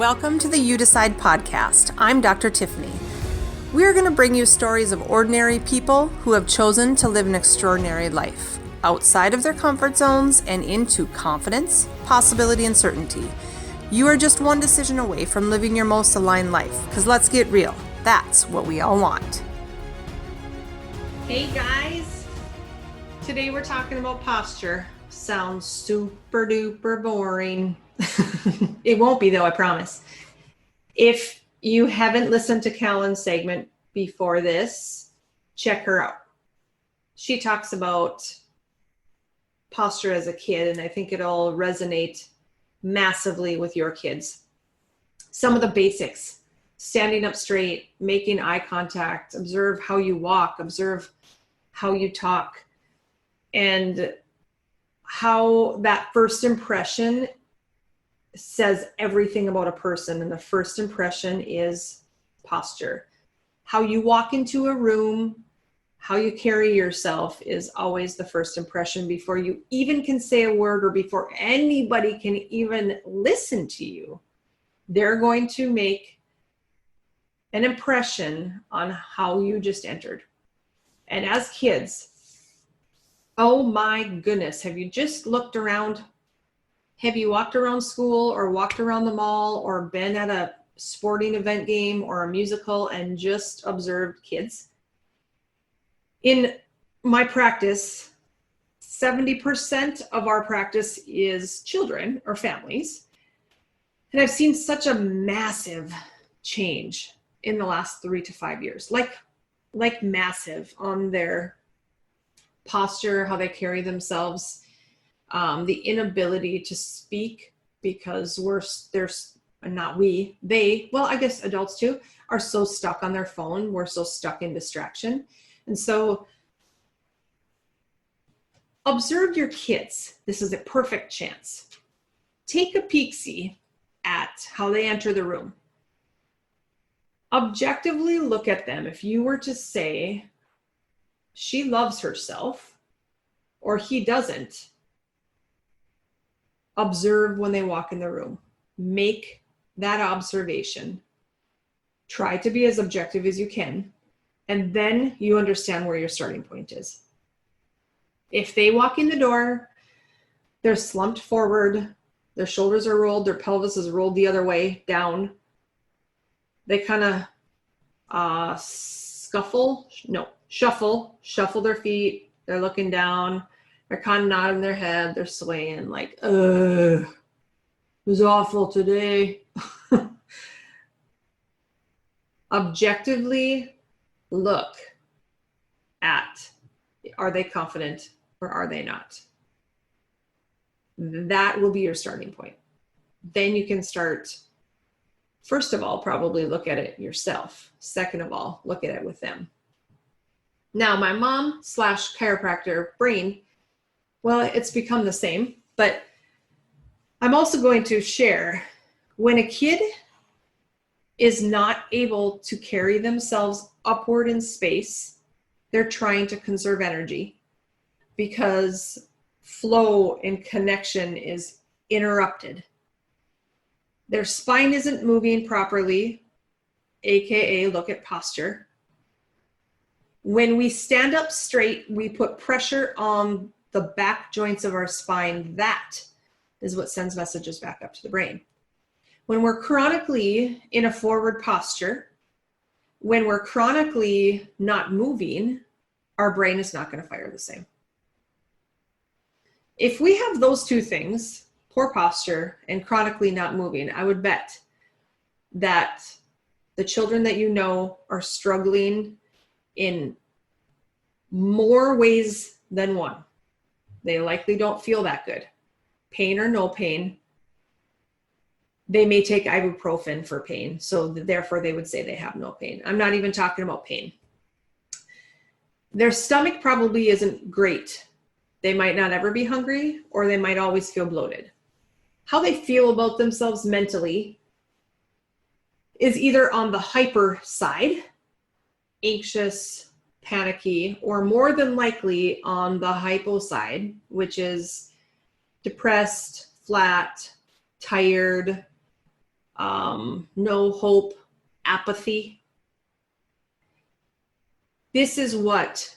Welcome to the You Decide podcast. I'm Dr. Tiffany. We are going to bring you stories of ordinary people who have chosen to live an extraordinary life, outside of their comfort zones and into confidence, possibility, and certainty. You are just one decision away from living your most aligned life, because let's get real, that's what we all want. Hey guys, today we're talking about posture. Sounds super duper boring. It won't be though, I promise. If you haven't listened to Callan's segment before this, check her out. She talks about posture as a kid, and I think it'll resonate massively with your kids. Some of the basics: standing up straight, making eye contact, observe how you walk, observe how you talk, and how that first impression says everything about a person. And the first impression is posture. How you walk into a room, how you carry yourself is always the first impression before you even can say a word or before anybody can even listen to you. They're going to make an impression on how you just entered. And as kids, oh my goodness, have you just looked around? Have you walked around school or walked around the mall or been at a sporting event game or a musical and just observed kids? In my practice, 70% of our practice is children or families. And I've seen such a massive change in the last 3 to 5 years, like massive, on their posture, how they carry themselves. The inability to speak because I guess adults too, are so stuck on their phone. We're so stuck in distraction. And so observe your kids. This is a perfect chance. Take a peek-see at how they enter the room. Objectively look at them. If you were to say, she loves herself or he doesn't, observe when they walk in the room. Make that observation. Try to be as objective as you can. And then you understand where your starting point is. If they walk in the door, they're slumped forward, their shoulders are rolled, their pelvis is rolled the other way down. They kind of shuffle their feet. They're looking down. They're kind of nodding their head. They're swaying like, it was awful today. Objectively look at, are they confident or are they not? That will be your starting point. Then you can start, first of all, probably look at it yourself. Second of all, look at it with them. Now, my mom / chiropractor brain, well, it's become the same, but I'm also going to share, when a kid is not able to carry themselves upward in space, they're trying to conserve energy because flow and connection is interrupted. Their spine isn't moving properly, AKA look at posture. When we stand up straight, we put pressure on the back joints of our spine. That is what sends messages back up to the brain. When we're chronically in a forward posture, when we're chronically not moving, our brain is not going to fire the same. If we have those two things, poor posture and chronically not moving, I would bet that the children that you know are struggling in more ways than one. They likely don't feel that good. Pain or no pain. They may take ibuprofen for pain, so therefore they would say they have no pain. I'm not even talking about pain. Their stomach probably isn't great. They might not ever be hungry, or they might always feel bloated. How they feel about themselves mentally is either on the hyper side, anxious, panicky, or more than likely on the hypo side, which is depressed, flat, tired, no hope, apathy. This is what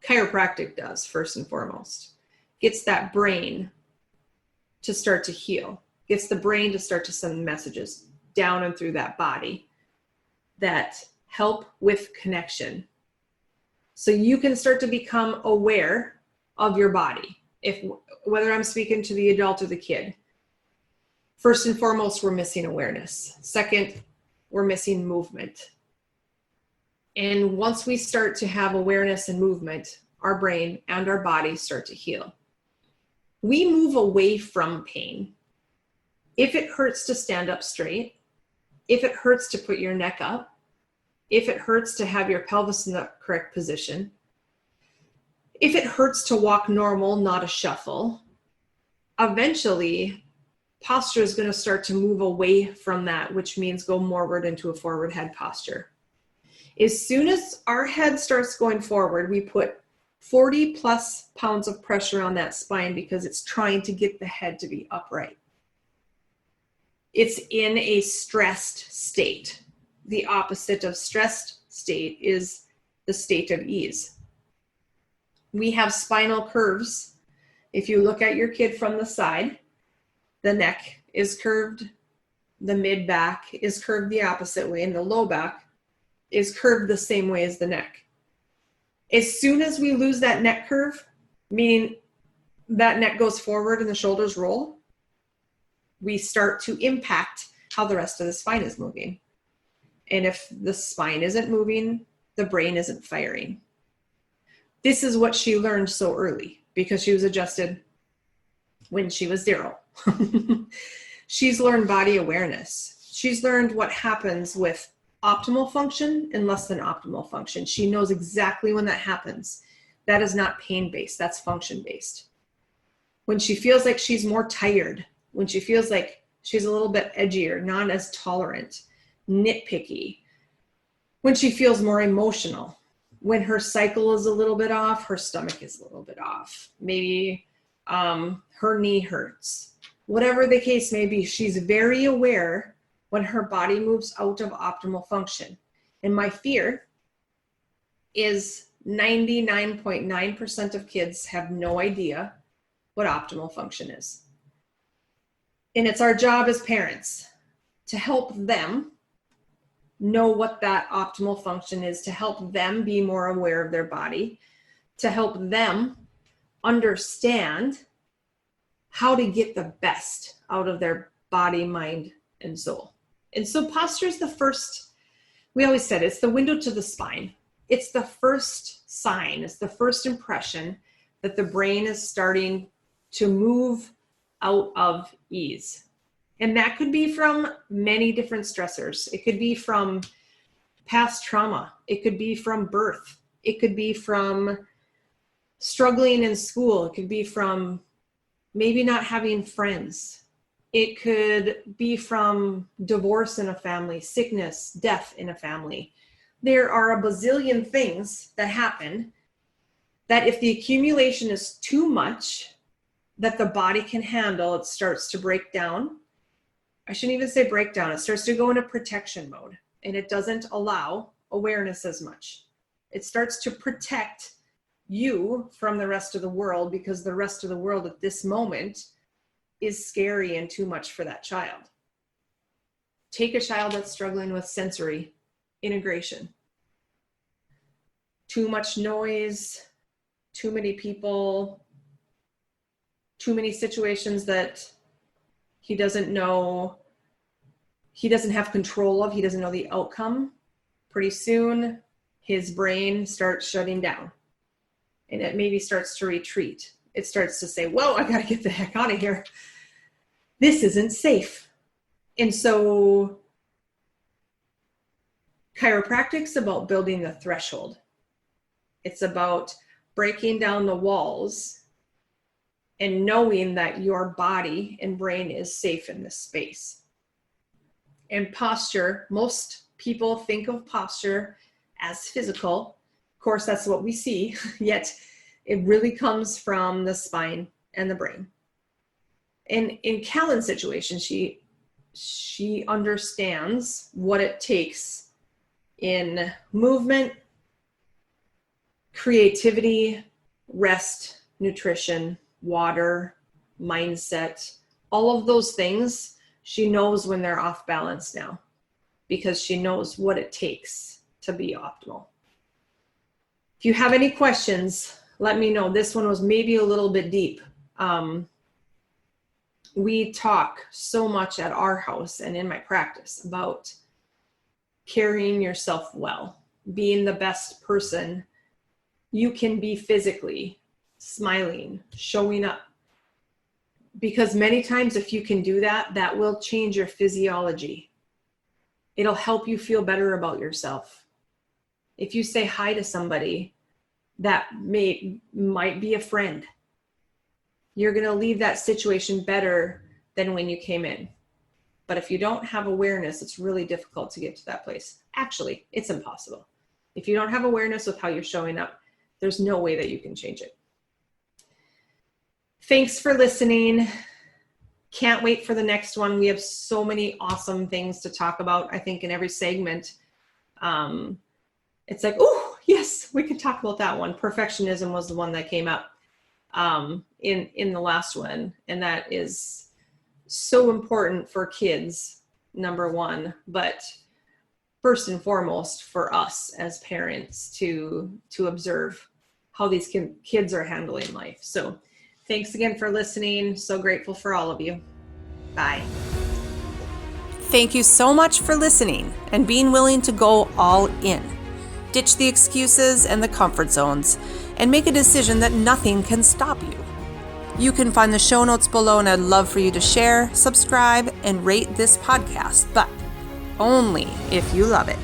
chiropractic does, first and foremost. Gets that brain to start to heal, gets the brain to start to send messages down and through that body that help with connection. So you can start to become aware of your body, whether I'm speaking to the adult or the kid. First and foremost, we're missing awareness. Second, we're missing movement. And once we start to have awareness and movement, our brain and our body start to heal. We move away from pain. If it hurts to stand up straight, if it hurts to put your neck up, if it hurts to have your pelvis in the correct position, if it hurts to walk normal, not a shuffle, eventually posture is going to start to move away from that, which means go moreward into a forward head posture. As soon as our head starts going forward, we put 40 plus pounds of pressure on that spine because it's trying to get the head to be upright. It's in a stressed state. The opposite of stressed state is the state of ease. We have spinal curves. If you look at your kid from the side, the neck is curved, the mid back is curved the opposite way, and the low back is curved the same way as the neck. As soon as we lose that neck curve, meaning that neck goes forward and the shoulders roll, we start to impact how the rest of the spine is moving. And if the spine isn't moving, the brain isn't firing. This is what she learned so early because she was adjusted when she was 0. She's learned body awareness. She's learned what happens with optimal function and less than optimal function. She knows exactly when that happens. That is not pain-based, that's function-based. When she feels like she's more tired, when she feels like she's a little bit edgier, not as tolerant, nitpicky, when she feels more emotional, when her cycle is a little bit off, her stomach is a little bit off, maybe her knee hurts. Whatever the case may be, she's very aware when her body moves out of optimal function. And my fear is 99.9% of kids have no idea what optimal function is. And it's our job as parents to help them know what that optimal function is, to help them be more aware of their body, to help them understand how to get the best out of their body, mind, and soul. And so posture is the first, we always said it's the window to the spine. It's the first sign, it's the first impression that the brain is starting to move out of ease. And that could be from many different stressors. It could be from past trauma. It could be from birth. It could be from struggling in school. It could be from maybe not having friends. It could be from divorce in a family, sickness, death in a family. There are a bazillion things that happen that if the accumulation is too much that the body can handle, it starts to break down. I shouldn't even say breakdown. It starts to go into protection mode, and it doesn't allow awareness as much. It starts to protect you from the rest of the world because the rest of the world at this moment is scary and too much for that child. Take a child that's struggling with sensory integration. Too much noise, too many people, too many situations that he doesn't know, he doesn't have control of, he doesn't know the outcome. Pretty soon, his brain starts shutting down and it maybe starts to retreat. It starts to say, whoa, I gotta get the heck out of here. This isn't safe. And so chiropractic's about building the threshold. It's about breaking down the walls and knowing that your body and brain is safe in this space. And posture, most people think of posture as physical. Of course, that's what we see, yet it really comes from the spine and the brain. And in Callan's situation, she she understands what it takes in movement, creativity, rest, nutrition, water, mindset, all of those things. She knows when they're off balance now because she knows what it takes to be optimal. If you have any questions, let me know. This one was maybe a little bit deep. We talk so much at our house and in my practice about carrying yourself well, being the best person you can be physically, smiling, showing up. Because many times if you can do that, that will change your physiology. It'll help you feel better about yourself. If you say hi to somebody that might be a friend, you're going to leave that situation better than when you came in. But if you don't have awareness, it's really difficult to get to that place. Actually, it's impossible. If you don't have awareness of how you're showing up, there's no way that you can change it. Thanks for listening. Can't wait for the next one. We have so many awesome things to talk about. I think in every segment, it's like, oh, yes, we could talk about that one. Perfectionism was the one that came up in the last one. And that is so important for kids, number one, but first and foremost for us as parents to observe how these kids are handling life. So thanks again for listening. So grateful for all of you. Bye. Thank you so much for listening and being willing to go all in. Ditch the excuses and the comfort zones and make a decision that nothing can stop you. You can find the show notes below, and I'd love for you to share, subscribe, and rate this podcast, but only if you love it.